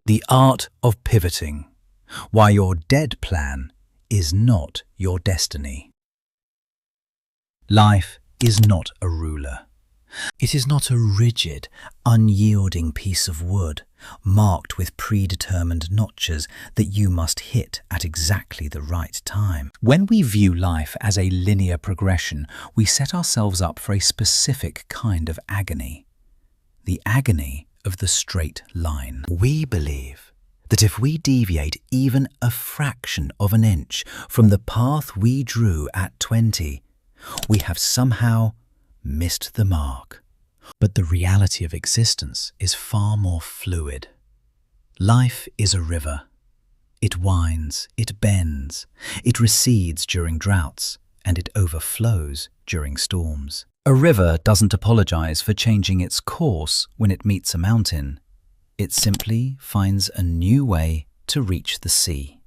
The art of pivoting. Why your dead plan is not your destiny. Life is not a ruler. It is not a rigid, unyielding piece of wood, marked with predetermined notches that you must hit at exactly the right time. When we view life as a linear progression, we set ourselves up for a specific kind of agony. The agony of the straight line. We believe that if we deviate even a fraction of an inch from the path we drew at 20, we have somehow missed the mark. But the reality of existence is far more fluid. Life is a river. It winds, it bends, it recedes during droughts, and it overflows during storms. A river doesn't apologize for changing its course when it meets a mountain. It simply finds a new way to reach the sea.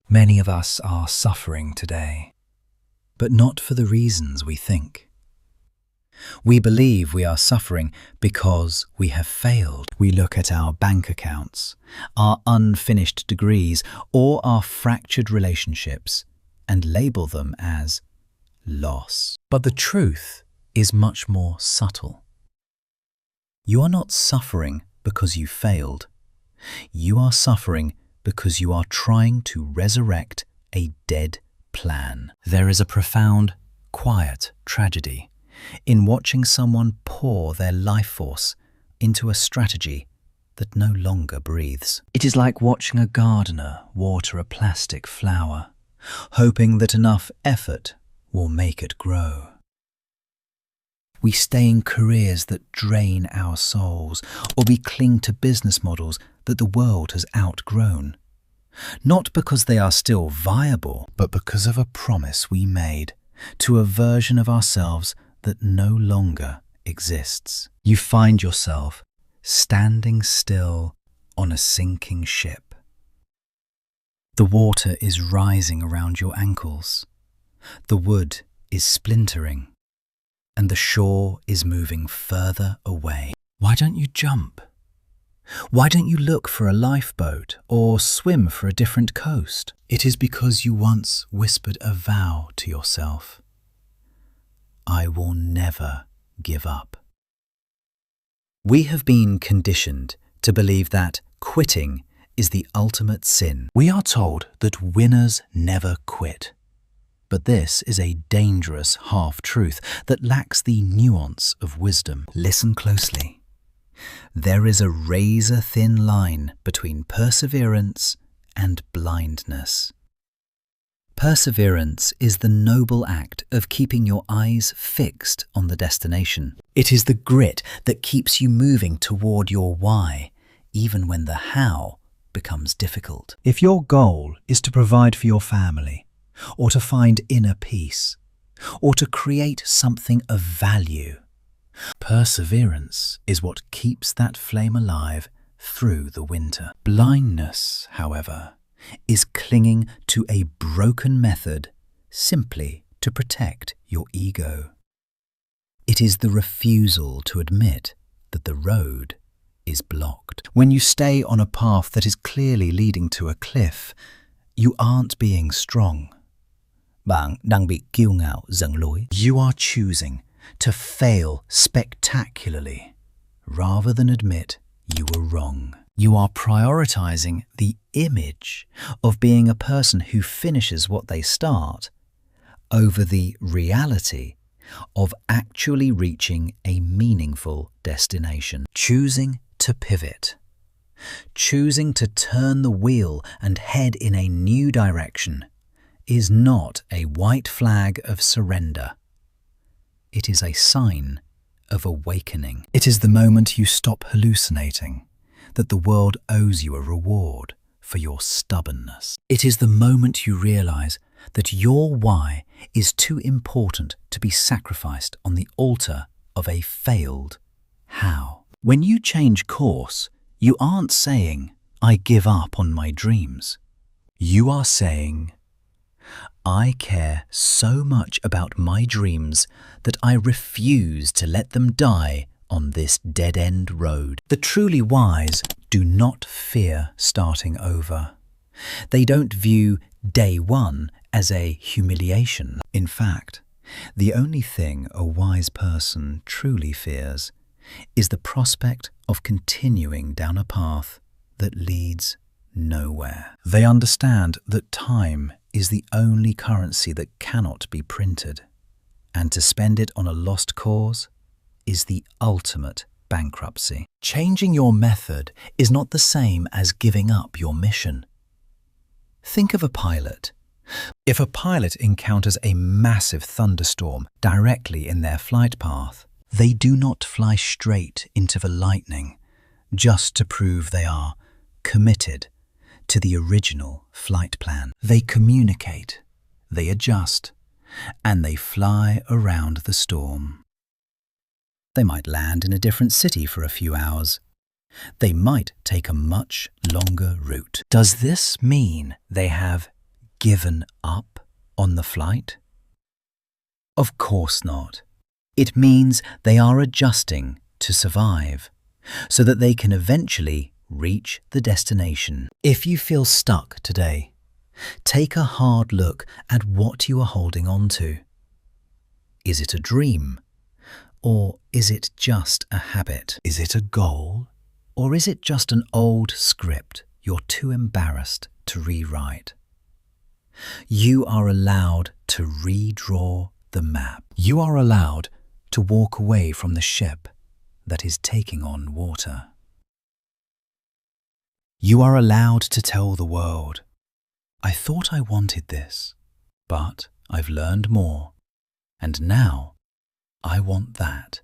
Many of us are suffering today, but not for the reasons we think. We believe we are suffering because we have failed. We look at our bank accounts, our unfinished degrees, or our fractured relationships and label them as loss. But the truth is much more subtle. You are not suffering because you failed. You are suffering because you are trying to resurrect a dead plan. There is a profound, quiet tragedy in watching someone pour their life force into a strategy that no longer breathes. It is like watching a gardener water a plastic flower, hoping that enough effort will make it grow. We stay in careers that drain our souls, or we cling to business models that the world has outgrown. Not because they are still viable, but because of a promise we made to a version of ourselves that no longer exists. You find yourself standing still on a sinking ship. The water is rising around your ankles. The wood is splintering, and the shore is moving further away. Why don't you jump? Why don't you look for a lifeboat or swim for a different coast? It is because you once whispered a vow to yourself. I will never give up. We have been conditioned to believe that quitting is the ultimate sin. We are told that winners never quit. But this is a dangerous half-truth that lacks the nuance of wisdom. Listen closely. There is a razor-thin line between perseverance and blindness. Perseverance is the noble act of keeping your eyes fixed on the destination. It is the grit that keeps you moving toward your why, even when the how becomes difficult. If your goal is to provide for your family, or to find inner peace, or to create something of value, perseverance is what keeps that flame alive through the winter. Blindness, however, is clinging to a broken method simply to protect your ego. It is the refusal to admit that the road is blocked. When you stay on a path that is clearly leading to a cliff, you aren't being strong. Bạn đang bị kiêu ngạo dẫn lối. You are choosing to fail spectacularly rather than admit you were wrong. You are prioritizing the image of being a person who finishes what they start over the reality of actually reaching a meaningful destination. Choosing to pivot, choosing to turn the wheel and head in a new direction is not a white flag of surrender. It is a sign of awakening. It is the moment you stop hallucinating that the world owes you a reward for your stubbornness. It is the moment you realize that your why is too important to be sacrificed on the altar of a failed how. When you change course, you aren't saying, I give up on my dreams. You are saying, I care so much about my dreams that I refuse to let them die on this dead-end road. The truly wise do not fear starting over. They don't view day one as a humiliation. In fact, the only thing a wise person truly fears is the prospect of continuing down a path that leads nowhere. They understand that time is the only currency that cannot be printed, and to spend it on a lost cause is the ultimate bankruptcy. Changing your method is not the same as giving up your mission. Think of a pilot. If a pilot encounters a massive thunderstorm directly in their flight path, they do not fly straight into the lightning just to prove they are committed to the original flight plan. They communicate, they adjust, and they fly around the storm. They might land in a different city for a few hours. They might take a much longer route. Does this mean they have given up on the flight? Of course not. It means they are adjusting to survive, so that they can eventually reach the destination. If you feel stuck today, take a hard look at what you are holding on to. Is it a dream? Or is it just a habit? Is it a goal? Or is it just an old script you're too embarrassed to rewrite? You are allowed to redraw the map. You are allowed to walk away from the ship that is taking on water. You are allowed to tell the world, I thought I wanted this, but I've learned more, and now I want that.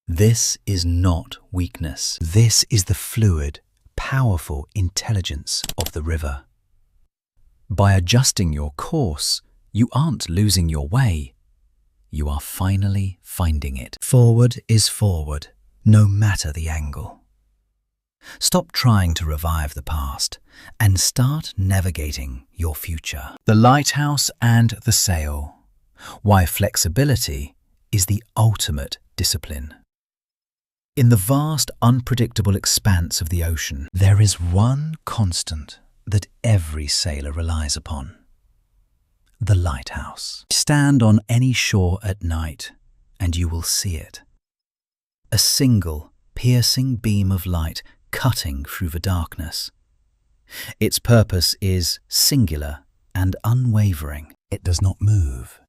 This is not weakness. This is the fluid, powerful intelligence of the river. By adjusting your course, you aren't losing your way. You are finally finding it. Forward is forward, no matter the angle. Stop trying to revive the past and start navigating your future. The lighthouse and the sail. Why flexibility is the ultimate discipline. In the vast, unpredictable expanse of the ocean, there is one constant that every sailor relies upon: the lighthouse. Stand on any shore at night and you will see it. A single, piercing beam of light cutting through the darkness. Its purpose is singular and unwavering. It does not move.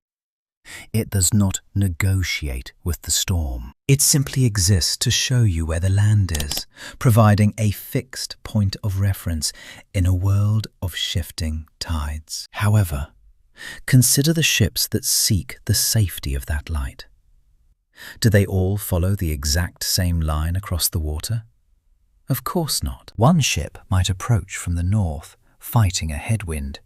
It does not negotiate with the storm. It simply exists to show you where the land is, providing a fixed point of reference in a world of shifting tides. However, consider the ships that seek the safety of that light. Do they all follow the exact same line across the water? Of course not. One ship might approach from the north, fighting a headwind.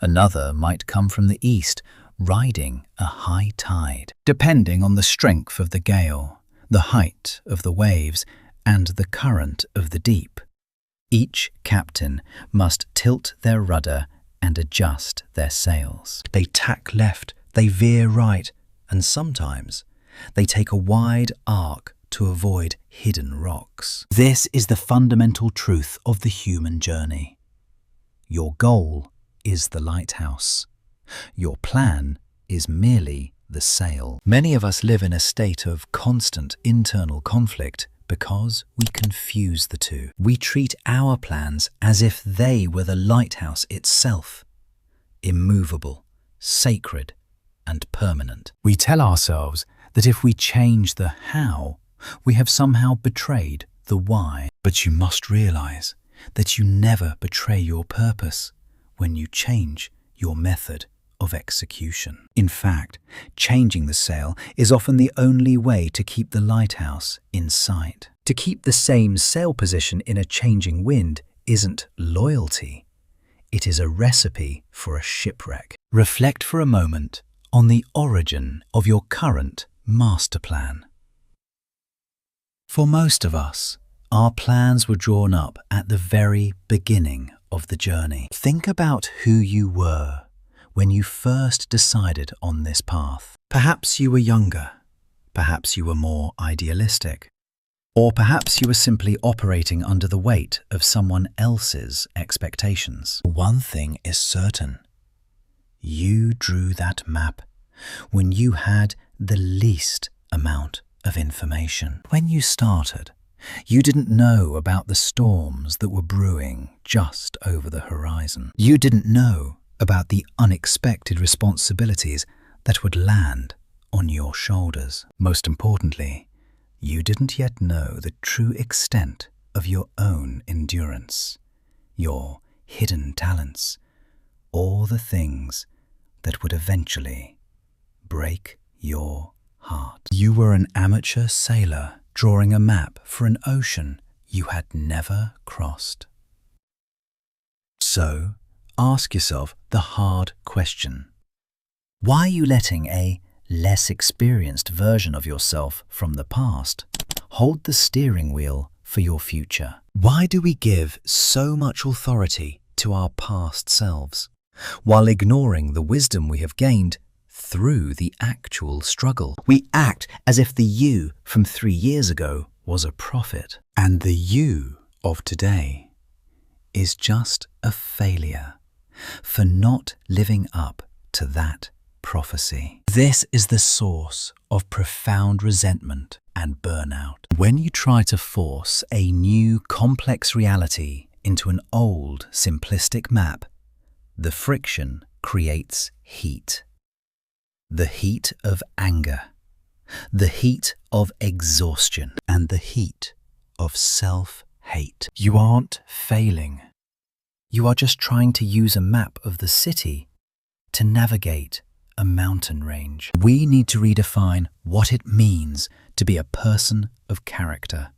Another might come from the east, riding a high tide. Depending on the strength of the gale, the height of the waves, and the current of the deep, each captain must tilt their rudder and adjust their sails. They tack left, they veer right, and sometimes they take a wide arc to avoid hidden rocks. This is the fundamental truth of the human journey. Your goal is the lighthouse. Your plan is merely the sail. Many of us live in a state of constant internal conflict because we confuse the two. We treat our plans as if they were the lighthouse itself, immovable, sacred, and permanent. We tell ourselves that if we change the how, we have somehow betrayed the why. But you must realize that you never betray your purpose when you change your method of execution. In fact, changing the sail is often the only way to keep the lighthouse in sight. To keep the same sail position in a changing wind isn't loyalty. It is a recipe for a shipwreck. Reflect for a moment on the origin of your current master plan. For most of us, our plans were drawn up at the very beginning of the journey. Think about who you were when you first decided on this path. Perhaps you were younger. Perhaps you were more idealistic. Or perhaps you were simply operating under the weight of someone else's expectations. One thing is certain. You drew that map when you had the least amount of information. When you started, you didn't know about the storms that were brewing just over the horizon. You didn't know about the unexpected responsibilities that would land on your shoulders. Most importantly, you didn't yet know the true extent of your own endurance, your hidden talents, or the things that would eventually break your heart. You were an amateur sailor drawing a map for an ocean you had never crossed. So, ask yourself the hard question. Why are you letting a less experienced version of yourself from the past hold the steering wheel for your future? Why do we give so much authority to our past selves, while ignoring the wisdom we have gained through the actual struggle? We act as if the you from 3 years ago was a prophet, and the you of today is just a failure for not living up to that prophecy. This is the source of profound resentment and burnout. When you try to force a new complex reality into an old simplistic map, the friction creates heat. The heat of anger, the heat of exhaustion, and the heat of self-hate. You aren't failing. You are just trying to use a map of the city to navigate a mountain range. We need to redefine what it means to be a person of character.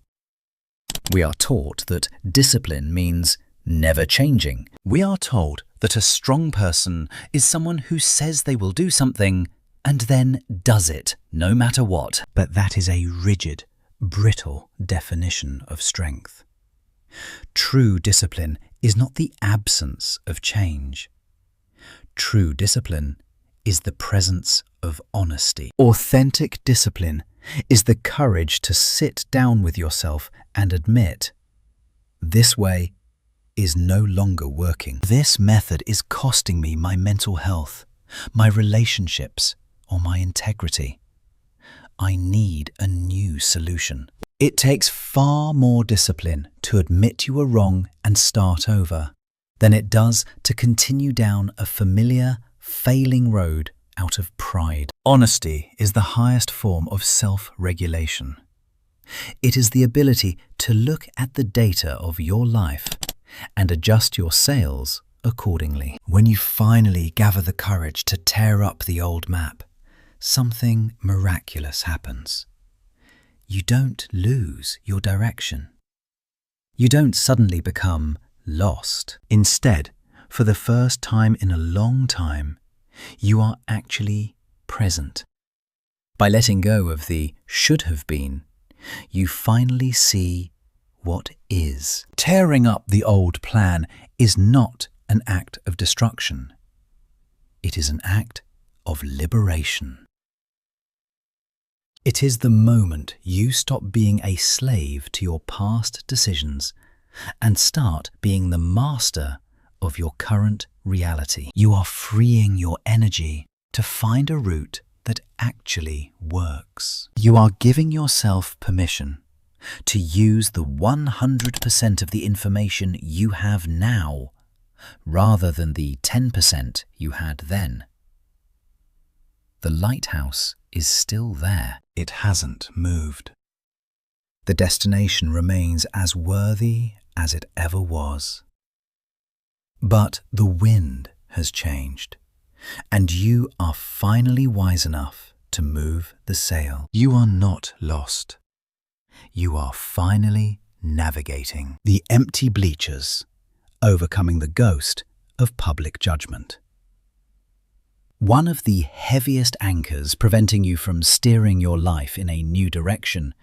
We are taught that discipline means never changing. We are told that a strong person is someone who says they will do something and then does it, no matter what. But that is a rigid, brittle definition of strength. True discipline is not the absence of change. True discipline is the presence of honesty. Authentic discipline is the courage to sit down with yourself and admit, this way is no longer working. This method is costing me my mental health, my relationships, or my integrity. I need a new solution. It takes far more discipline to admit you were wrong and start over than it does to continue down a familiar, failing road out of pride. Honesty is the highest form of self-regulation. It is the ability to look at the data of your life and adjust your sails accordingly. When you finally gather the courage to tear up the old map, something miraculous happens. You don't lose your direction. You don't suddenly become lost. Instead, for the first time in a long time, you are actually present. By letting go of the should have been, you finally see what is. Tearing up the old plan is not an act of destruction. It is an act of liberation. It is the moment you stop being a slave to your past decisions and start being the master of your current reality. You are freeing your energy to find a route that actually works. You are giving yourself permission to use the 100% of the information you have now rather than the 10% you had then. The lighthouse is still there. It hasn't moved. The destination remains as worthy as it ever was. But the wind has changed, and you are finally wise enough to move the sail. You are not lost. You are finally navigating the empty bleachers, overcoming the ghost of public judgment. One of the heaviest anchors preventing you from steering your life in a new direction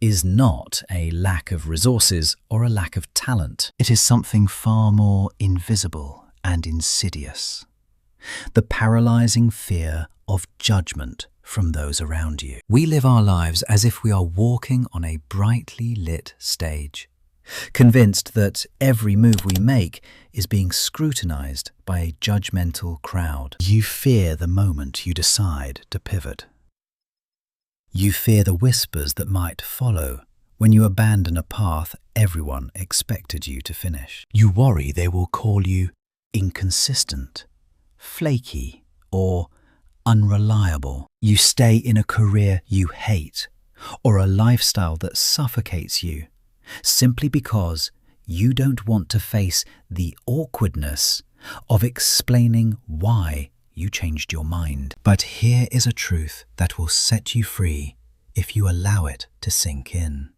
is not a lack of resources or a lack of talent. It is something far more invisible and insidious. the paralyzing fear of judgment from those around you. We live our lives as if we are walking on a brightly lit stage, convinced that every move we make is being scrutinized by a judgmental crowd. You fear the moment you decide to pivot. You fear the whispers that might follow when you abandon a path everyone expected you to finish. You worry they will call you inconsistent, flaky, or unreliable. You stay in a career you hate or a lifestyle that suffocates you simply because you don't want to face the awkwardness of explaining why you changed your mind. But here is a truth that will set you free if you allow it to sink in.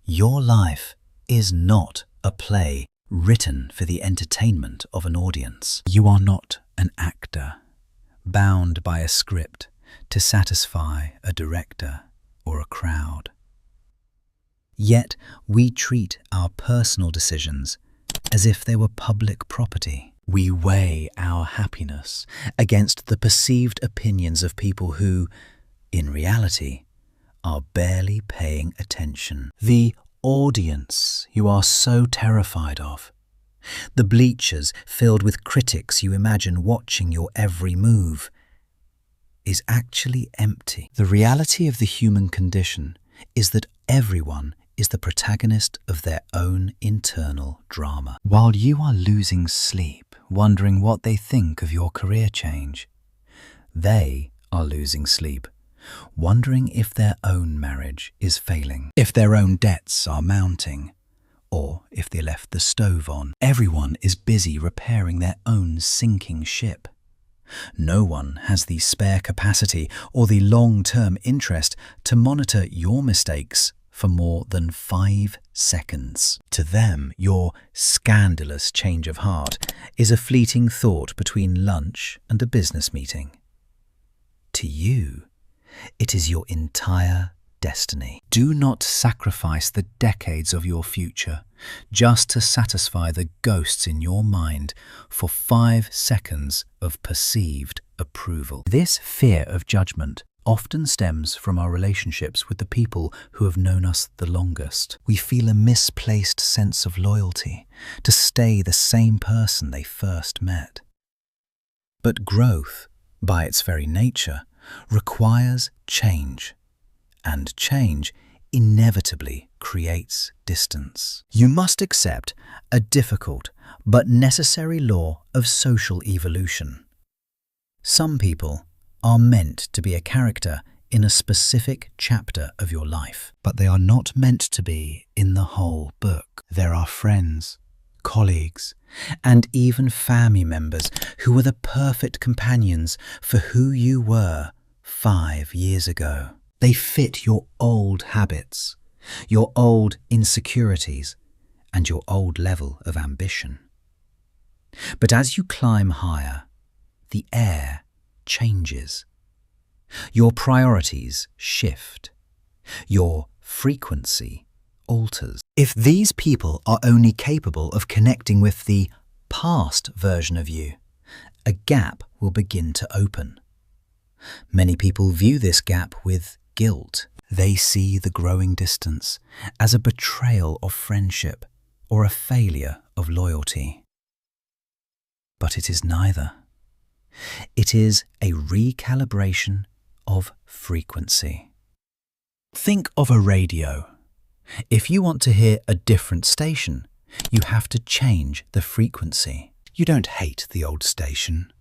Your life is not a play written for the entertainment of an audience. You are not an actor, bound by a script to satisfy a director or a crowd. Yet we treat our personal decisions as if they were public property. We weigh our happiness against the perceived opinions of people who, in reality, are barely paying attention. The audience you are so terrified of, the bleachers filled with critics you imagine watching your every move, is actually empty. The reality of the human condition is that everyone is the protagonist of their own internal drama. While you are losing sleep, wondering what they think of your career change, they are losing sleep, wondering if their own marriage is failing, if their own debts are mounting, or if they left the stove on. Everyone is busy repairing their own sinking ship. No one has the spare capacity or the long-term interest to monitor your mistakes for more than 5 seconds. To them, your scandalous change of heart is a fleeting thought between lunch and a business meeting. To you, it is your entire destiny. Do not sacrifice the decades of your future just to satisfy the ghosts in your mind for 5 seconds of perceived approval. This fear of judgment often stems from our relationships with the people who have known us the longest. We feel a misplaced sense of loyalty to stay the same person they first met. But growth, by its very nature, requires change, and change inevitably creates distance. You must accept a difficult but necessary law of social evolution. Some people are meant to be a character in a specific chapter of your life, but they are not meant to be in the whole book. There are friends, colleagues, and even family members who were the perfect companions for who you were 5 years ago. They fit your old habits, your old insecurities, and your old level of ambition. But as you climb higher, the air changes. Your priorities shift. Your frequency alters. If these people are only capable of connecting with the past version of you, a gap will begin to open. Many people view this gap with guilt. They see the growing distance as a betrayal of friendship or a failure of loyalty. But it is neither. It is a recalibration of frequency. Think of a radio. If you want to hear a different station, you have to change the frequency. You don't hate the old station.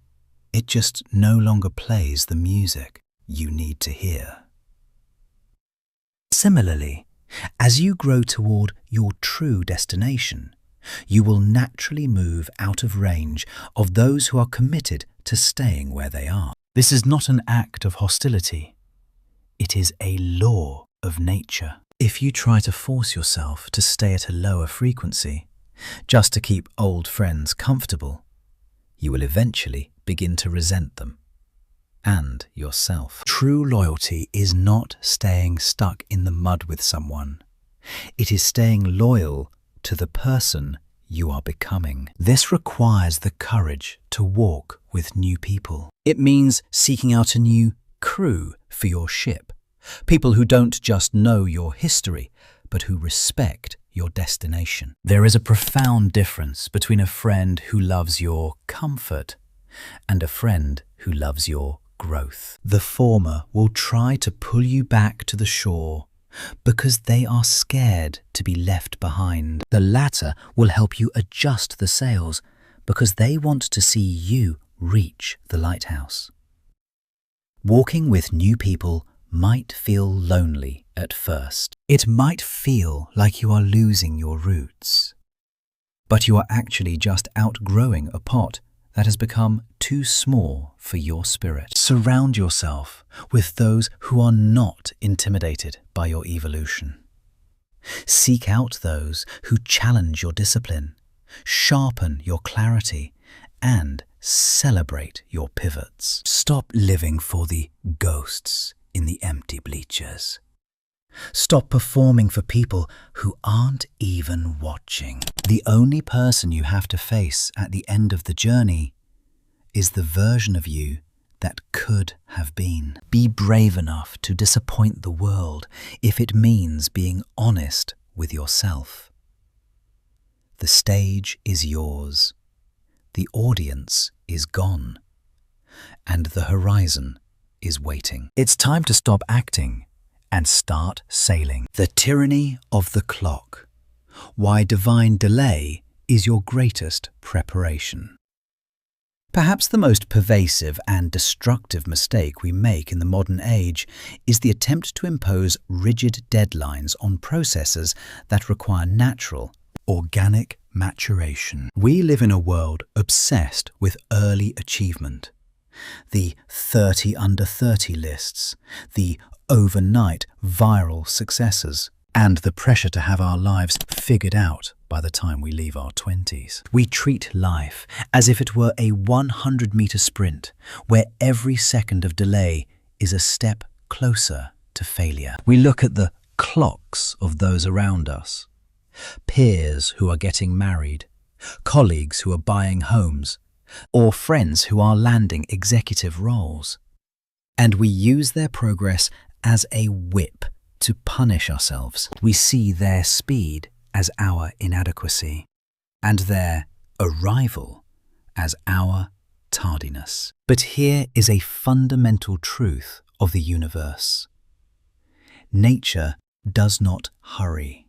It just no longer plays the music you need to hear. Similarly, as you grow toward your true destination, you will naturally move out of range of those who are committed to staying where they are. This is not an act of hostility. It is a law of nature. If you try to force yourself to stay at a lower frequency, just to keep old friends comfortable, you will eventually begin to resent them and yourself. True loyalty is not staying stuck in the mud with someone. It is staying loyal to the person you are becoming. This requires the courage to walk with new people. It means seeking out a new crew for your ship. People who don't just know your history, but who respect your destination. There is a profound difference between a friend who loves your comfort and a friend who loves your growth. The former will try to pull you back to the shore because they are scared to be left behind. The latter will help you adjust the sails because they want to see you reach the lighthouse. Walking with new people might feel lonely at first. It might feel like you are losing your roots, but you are actually just outgrowing a pot that has become too small for your spirit. Surround yourself with those who are not intimidated by your evolution. Seek out those who challenge your discipline, sharpen your clarity, and celebrate your pivots. Stop living for the ghosts in the empty bleachers. Stop performing for people who aren't even watching. The only person you have to face at the end of the journey is the version of you that could have been. Be brave enough to disappoint the world if it means being honest with yourself. The stage is yours, the audience is gone, and the horizon is waiting. It's time to stop acting and start sailing. The tyranny of the clock. Why divine delay is your greatest preparation. Perhaps the most pervasive and destructive mistake we make in the modern age is the attempt to impose rigid deadlines on processes that require natural, organic maturation. We live in a world obsessed with early achievement. The 30 under 30 lists, the overnight viral successes, and the pressure to have our lives figured out by the time we leave our 20s. We treat life as if it were a 100-meter sprint, where every second of delay is a step closer to failure. We look at the clocks of those around us, peers who are getting married, colleagues who are buying homes, or friends who are landing executive roles. And we use their progress as a whip to punish ourselves. We see their speed as our inadequacy, and their arrival as our tardiness. But here is a fundamental truth of the universe. Nature does not hurry,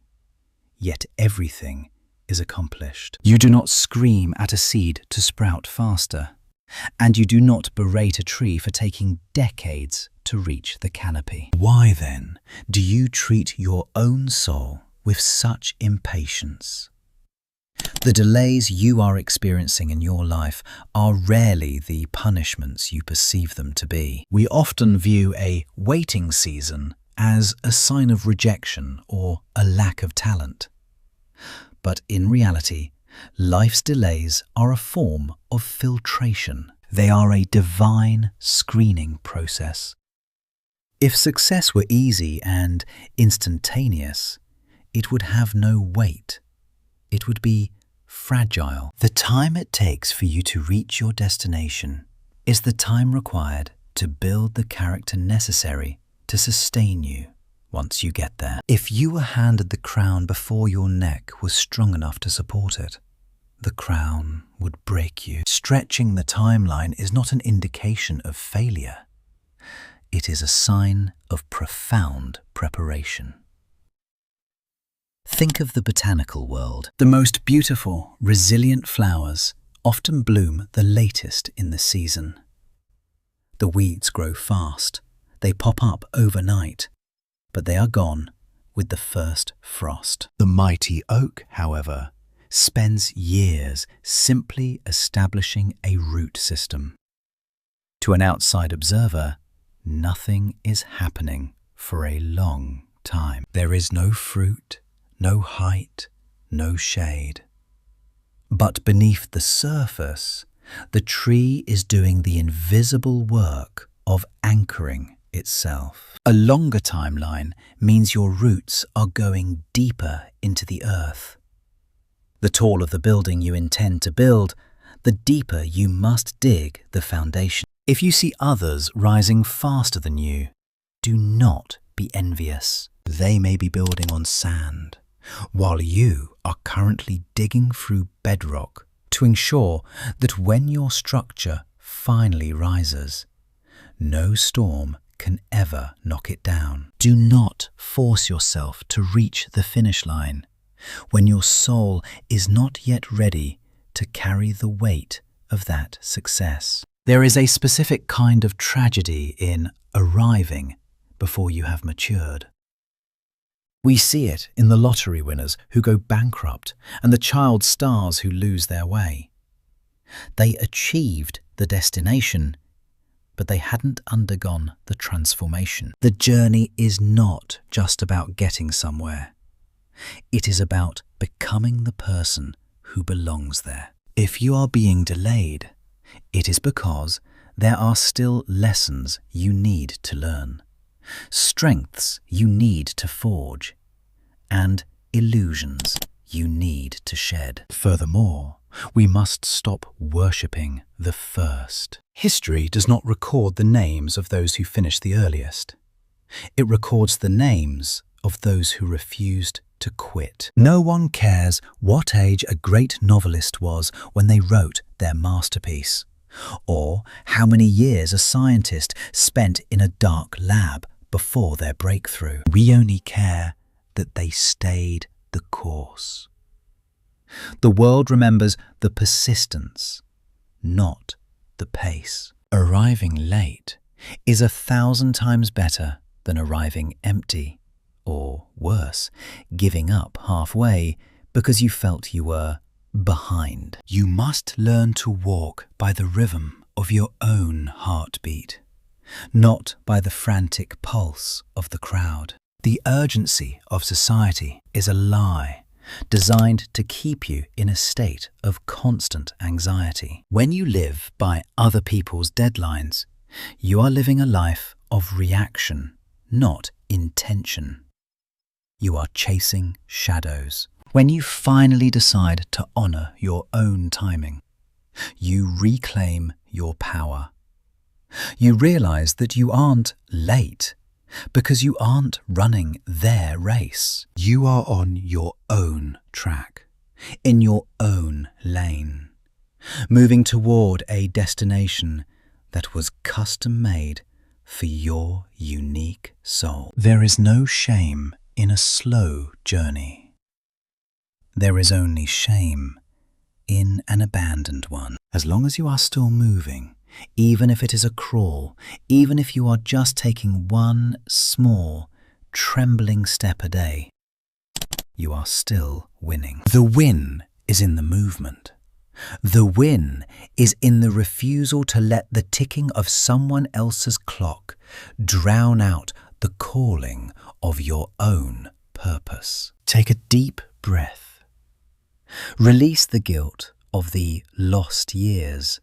yet everything is accomplished. You do not scream at a seed to sprout faster, and you do not berate a tree for taking decades to reach the canopy. Why then do you treat your own soul with such impatience? The delays you are experiencing in your life are rarely the punishments you perceive them to be. We often view a waiting season as a sign of rejection or a lack of talent. But in reality, life's delays are a form of filtration. They are a divine screening process. If success were easy and instantaneous, it would have no weight. It would be fragile. The time it takes for you to reach your destination is the time required to build the character necessary to sustain you once you get there. If you were handed the crown before your neck was strong enough to support it, the crown would break you. Stretching the timeline is not an indication of failure. It is a sign of profound preparation. Think of the botanical world. The most beautiful, resilient flowers often bloom the latest in the season. The weeds grow fast. They pop up overnight, but they are gone with the first frost. The mighty oak, however, spends years simply establishing a root system. To an outside observer, nothing is happening for a long time. There is no fruit, no height, no shade. But beneath the surface, the tree is doing the invisible work of anchoring itself. A longer timeline means your roots are going deeper into the earth. The taller the building you intend to build, the deeper you must dig the foundation. If you see others rising faster than you, do not be envious. They may be building on sand, while you are currently digging through bedrock to ensure that when your structure finally rises, no storm can ever knock it down. Do not force yourself to reach the finish line when your soul is not yet ready to carry the weight of that success. There is a specific kind of tragedy in arriving before you have matured. We see it in the lottery winners who go bankrupt and the child stars who lose their way. They achieved the destination, but they hadn't undergone the transformation. The journey is not just about getting somewhere. It is about becoming the person who belongs there. If you are being delayed, it is because there are still lessons you need to learn, strengths you need to forge, and illusions you need to shed. Furthermore, we must stop worshipping the first. History does not record the names of those who finished the earliest. It records the names of those who refused to quit. No one cares what age a great novelist was when they wrote their masterpiece, or how many years a scientist spent in a dark lab before their breakthrough. We only care that they stayed the course. The world remembers the persistence, not the pace. Arriving late is 1,000 times better than arriving empty, or worse, giving up halfway because you felt you were behind. You must learn to walk by the rhythm of your own heartbeat, not by the frantic pulse of the crowd. The urgency of society is a lie designed to keep you in a state of constant anxiety. When you live by other people's deadlines, you are living a life of reaction, not intention. You are chasing shadows. When you finally decide to honor your own timing, you reclaim your power. You realize that you aren't late because you aren't running their race. You are on your own track, in your own lane, moving toward a destination that was custom-made for your unique soul. There is no shame in a slow journey. There is only shame in an abandoned one. As long as you are still moving, even if it is a crawl, even if you are just taking one small, trembling step a day, you are still winning. The win is in the movement. The win is in the refusal to let the ticking of someone else's clock drown out the calling of your own purpose. Take a deep breath. Release the guilt of the lost years.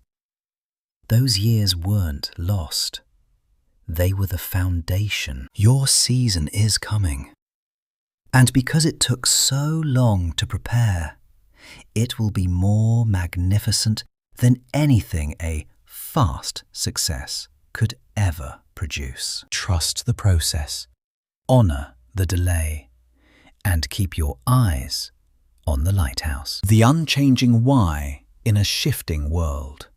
Those years weren't lost. They were the foundation. Your season is coming. And because it took so long to prepare, it will be more magnificent than anything a fast success could ever produce. Trust the process, honor the delay, and keep your eyes on the lighthouse. The unchanging why in a shifting world.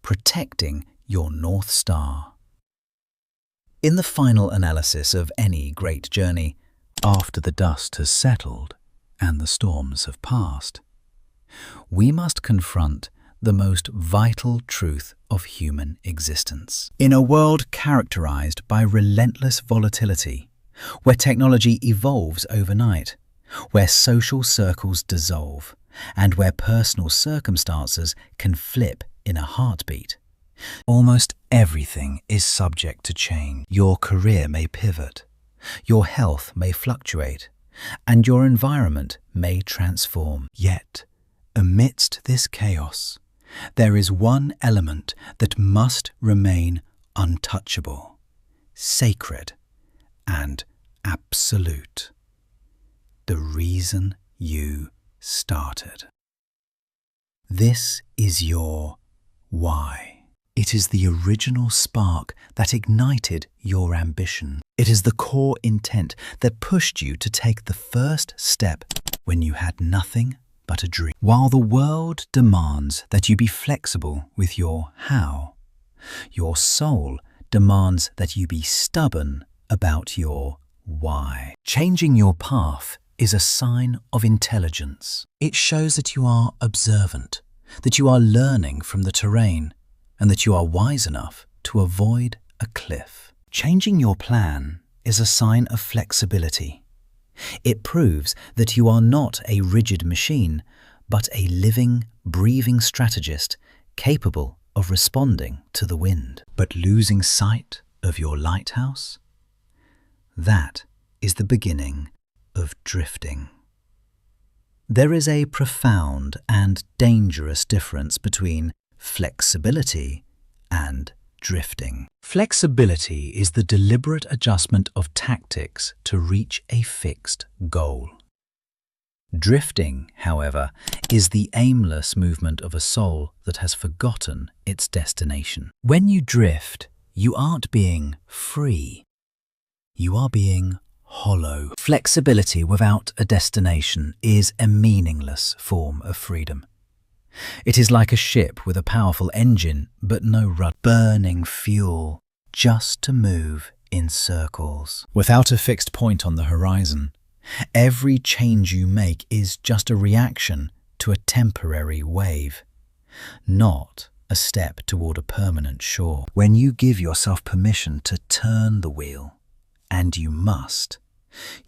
Protecting your North Star. In the final analysis of any great journey, after the dust has settled and the storms have passed, we must confront the most vital truth of human existence. In a world characterized by relentless volatility, where technology evolves overnight, where social circles dissolve, and where personal circumstances can flip in a heartbeat, almost everything is subject to change. Your career may pivot, your health may fluctuate, and your environment may transform. Yet, amidst this chaos, there is one element that must remain untouchable, sacred, and absolute. The reason you started. This is your why. It is the original spark that ignited your ambition. It is the core intent that pushed you to take the first step when you had nothing but a dream. While the world demands that you be flexible with your how, your soul demands that you be stubborn about your why. Changing your path is a sign of intelligence. It shows that you are observant, that you are learning from the terrain, and that you are wise enough to avoid a cliff. Changing your plan is a sign of flexibility. It proves that you are not a rigid machine, but a living, breathing strategist capable of responding to the wind. But losing sight of your lighthouse? That is the beginning of drifting. There is a profound and dangerous difference between flexibility and drifting. Flexibility is the deliberate adjustment of tactics to reach a fixed goal. Drifting, however, is the aimless movement of a soul that has forgotten its destination. When you drift, you aren't being free. You are being hollow. Flexibility without a destination is a meaningless form of freedom. It is like a ship with a powerful engine but no rudder, burning fuel just to move in circles. Without a fixed point on the horizon, every change you make is just a reaction to a temporary wave, not a step toward a permanent shore. When you give yourself permission to turn the wheel, and you must,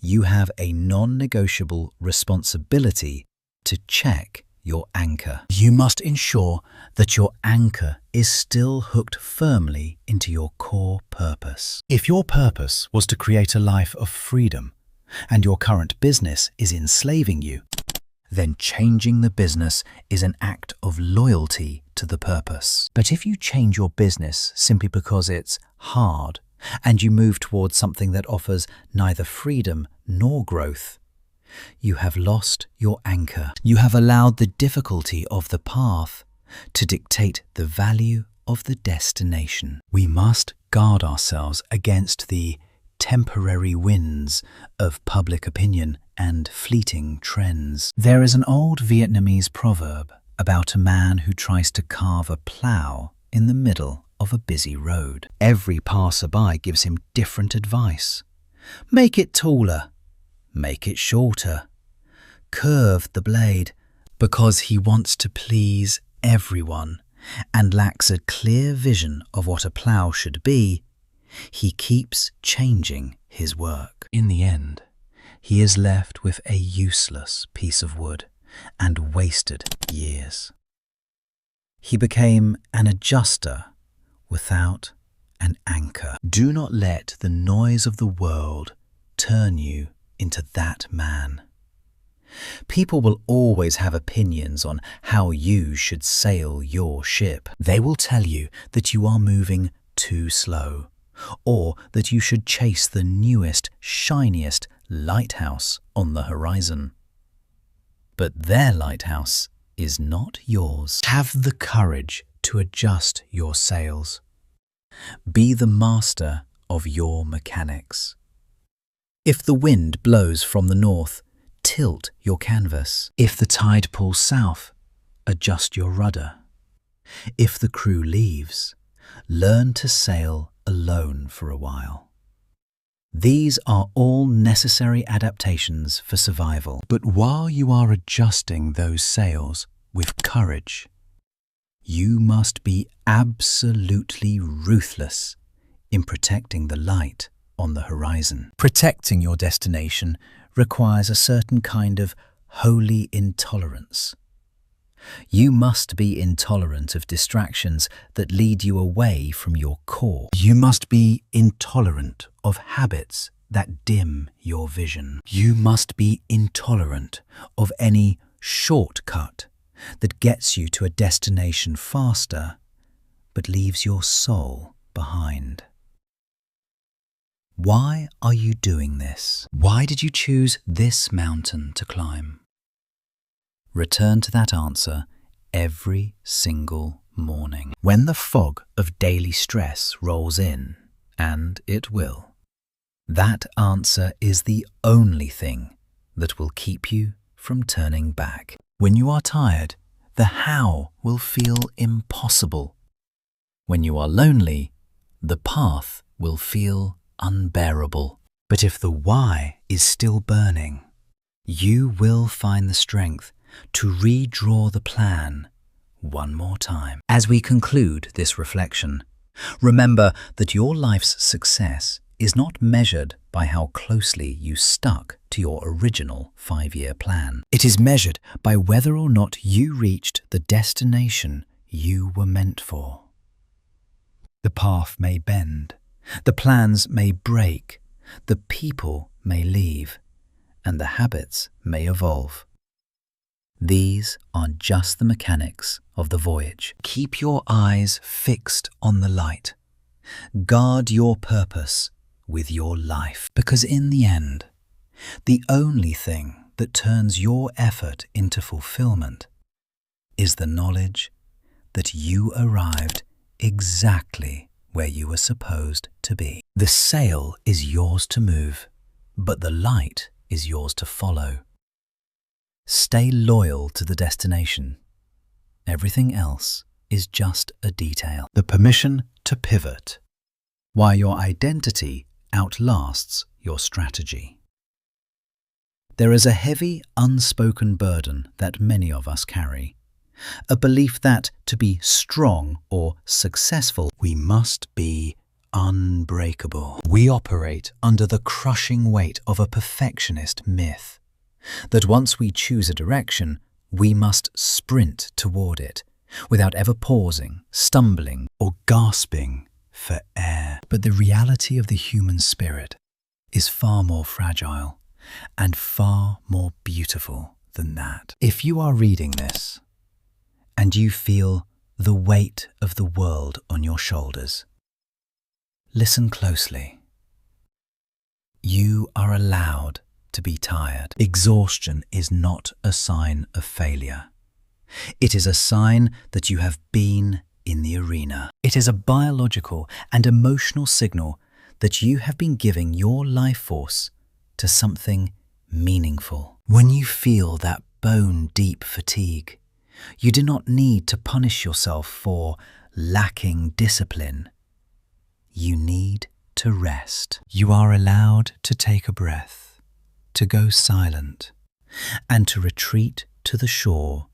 you have a non-negotiable responsibility to check your anchor. You must ensure that your anchor is still hooked firmly into your core purpose. If your purpose was to create a life of freedom, and your current business is enslaving you, then changing the business is an act of loyalty to the purpose. But if you change your business simply because it's hard, and you move towards something that offers neither freedom nor growth, you have lost your anchor. You have allowed the difficulty of the path to dictate the value of the destination. We must guard ourselves against the temporary winds of public opinion and fleeting trends. There is an old Vietnamese proverb about a man who tries to carve a plow in the middle of a busy road. Every passerby gives him different advice. Make it taller. Make it shorter. Curve the blade, because he wants to please everyone and lacks a clear vision of what a plough should be. He keeps changing his work. In the end, he is left with a useless piece of wood and wasted years. He became an adjuster without an anchor. Do not let the noise of the world turn you into that man. People will always have opinions on how you should sail your ship. They will tell you that you are moving too slow, or that you should chase the newest, shiniest lighthouse on the horizon. But their lighthouse is not yours. Have the courage to adjust your sails. Be the master of your mechanics. If the wind blows from the north, tilt your canvas. If the tide pulls south, adjust your rudder. If the crew leaves, learn to sail alone for a while. These are all necessary adaptations for survival. But while you are adjusting those sails with courage, you must be absolutely ruthless in protecting the light on the horizon. Protecting your destination requires a certain kind of holy intolerance. You must be intolerant of distractions that lead you away from your core. You must be intolerant of habits that dim your vision. You must be intolerant of any shortcut that gets you to a destination faster but leaves your soul behind. Why are you doing this? Why did you choose this mountain to climb? Return to that answer every single morning. When the fog of daily stress rolls in, and it will, that answer is the only thing that will keep you from turning back. When you are tired, the how will feel impossible. When you are lonely, the path will feel unbearable. But if the why is still burning, you will find the strength to redraw the plan one more time. As we conclude this reflection, remember that your life's success is not measured by how closely you stuck to your original 5-year plan. It is measured by whether or not you reached the destination you were meant for. The path may bend, the plans may break, the people may leave, and the habits may evolve. These are just the mechanics of the voyage. Keep your eyes fixed on the light. Guard your purpose with your life, because in the end, the only thing that turns your effort into fulfillment is the knowledge that you arrived exactly where you were supposed to be. The sail is yours to move, but the light is yours to follow. Stay loyal to the destination. Everything else is just a detail. The permission to pivot, while your identity outlasts your strategy. There is a heavy, unspoken burden that many of us carry, a belief that to be strong or successful, we must be unbreakable. We operate under the crushing weight of a perfectionist myth, that once we choose a direction, we must sprint toward it, without ever pausing, stumbling, or gasping for air. But the reality of the human spirit is far more fragile and far more beautiful than that. If you are reading this and you feel the weight of the world on your shoulders, listen closely. You are allowed to be tired. Exhaustion is not a sign of failure. It is a sign that you have been in the arena. It is a biological and emotional signal that you have been giving your life force to something meaningful. When you feel that bone-deep fatigue, you do not need to punish yourself for lacking discipline. You need to rest. You are allowed to take a breath, to go silent, and to retreat to the shore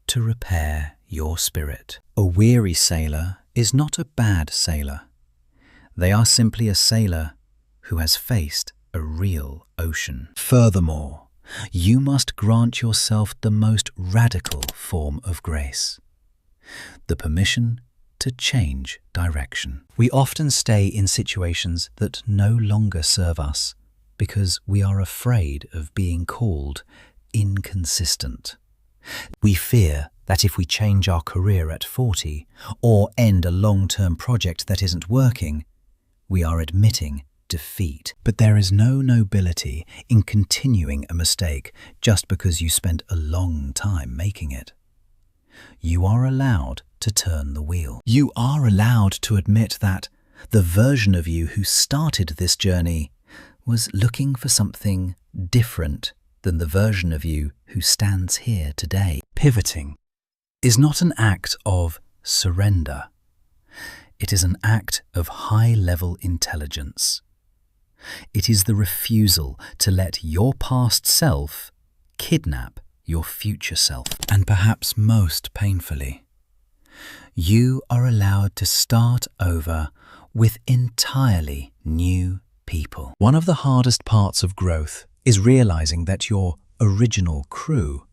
to repair your spirit. A weary sailor is not a bad sailor. They are simply a sailor who has faced a real ocean. Furthermore, you must grant yourself the most radical form of grace, the permission to change direction. We often stay in situations that no longer serve us because we are afraid of being called inconsistent. We fear that if we change our career at 40 or end a long-term project that isn't working, we are admitting defeat. But there is no nobility in continuing a mistake just because you spent a long time making it. You are allowed to turn the wheel. You are allowed to admit that the version of you who started this journey was looking for something different than the version of you who stands here today. Pivoting is not an act of surrender. It is an act of high-level intelligence. It is the refusal to let your past self kidnap your future self. And perhaps most painfully, you are allowed to start over with entirely new people. One of the hardest parts of growth is realizing that your original crew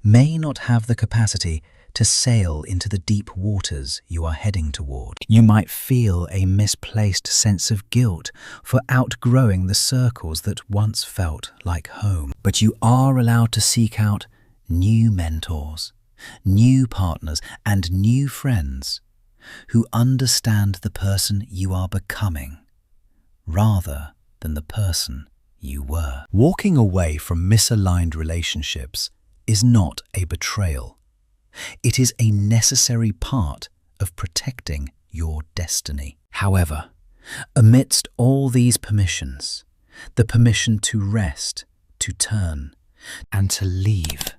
may not have the capacity to sail into the deep waters you are heading toward. You might feel a misplaced sense of guilt for outgrowing the circles that once felt like home. But you are allowed to seek out new mentors, new partners, and new friends who understand the person you are becoming rather than the person you were. Walking away from misaligned relationships is not a betrayal. It is a necessary part of protecting your destiny. However, amidst all these permissions, the permission to rest, to turn, and to leave,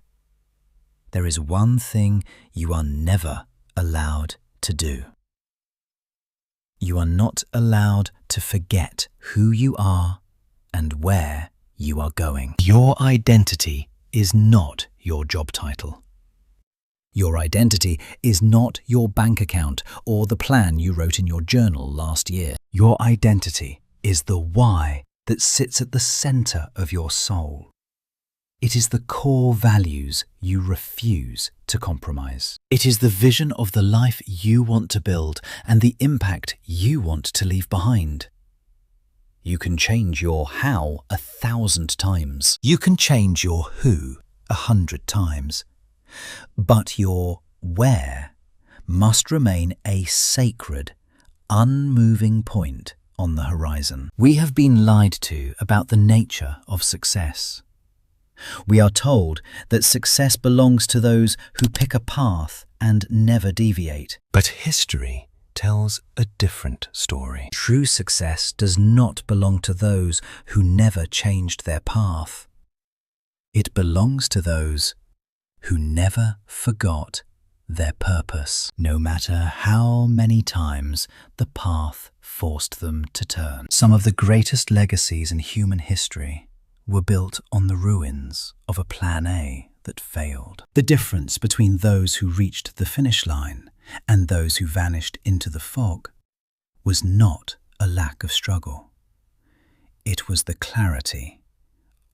there is one thing you are never allowed to do. You are not allowed to forget who you are and where you are going. Your identity is not your job title. Your identity is not your bank account or the plan you wrote in your journal last year. Your identity is the why that sits at the center of your soul. It is the core values you refuse to compromise. It is the vision of the life you want to build and the impact you want to leave behind. You can change your how 1,000 times. You can change your who 100 times. But your where must remain a sacred, unmoving point on the horizon. We have been lied to about the nature of success. We are told that success belongs to those who pick a path and never deviate. But history tells a different story. True success does not belong to those who never changed their path. It belongs to those who never forgot their purpose, no matter how many times the path forced them to turn. Some of the greatest legacies in human history were built on the ruins of a plan A that failed. The difference between those who reached the finish line and those who vanished into the fog was not a lack of struggle. It was the clarity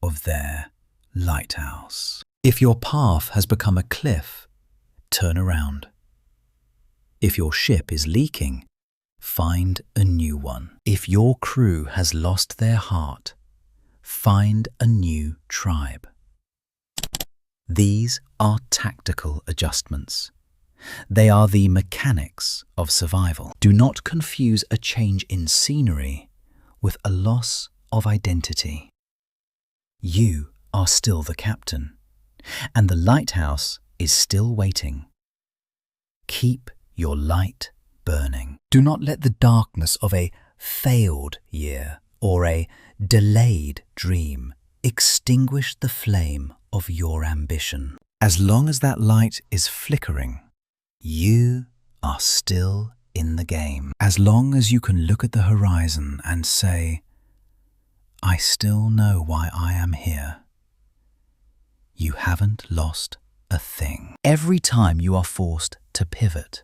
of their lighthouse. If your path has become a cliff, turn around. If your ship is leaking, find a new one. If your crew has lost their heart, find a new tribe. These are tactical adjustments. They are the mechanics of survival. Do not confuse a change in scenery with a loss of identity. You are still the captain, and the lighthouse is still waiting. Keep your light burning. Do not let the darkness of a failed year or a delayed dream extinguish the flame of your ambition. As long as that light is flickering, you are still in the game. As long as you can look at the horizon and say, I still know why I am here, you haven't lost a thing. Every time you are forced to pivot,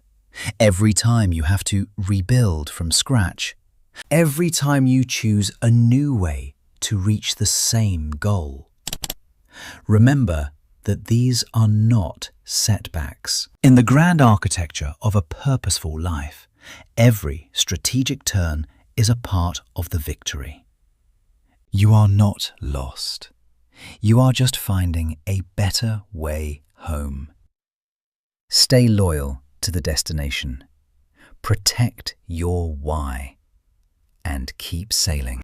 every time you have to rebuild from scratch, every time you choose a new way to reach the same goal, remember that these are not setbacks. In the grand architecture of a purposeful life, every strategic turn is a part of the victory. You are not lost. You are just finding a better way home. Stay loyal to the destination. Protect your why and keep sailing.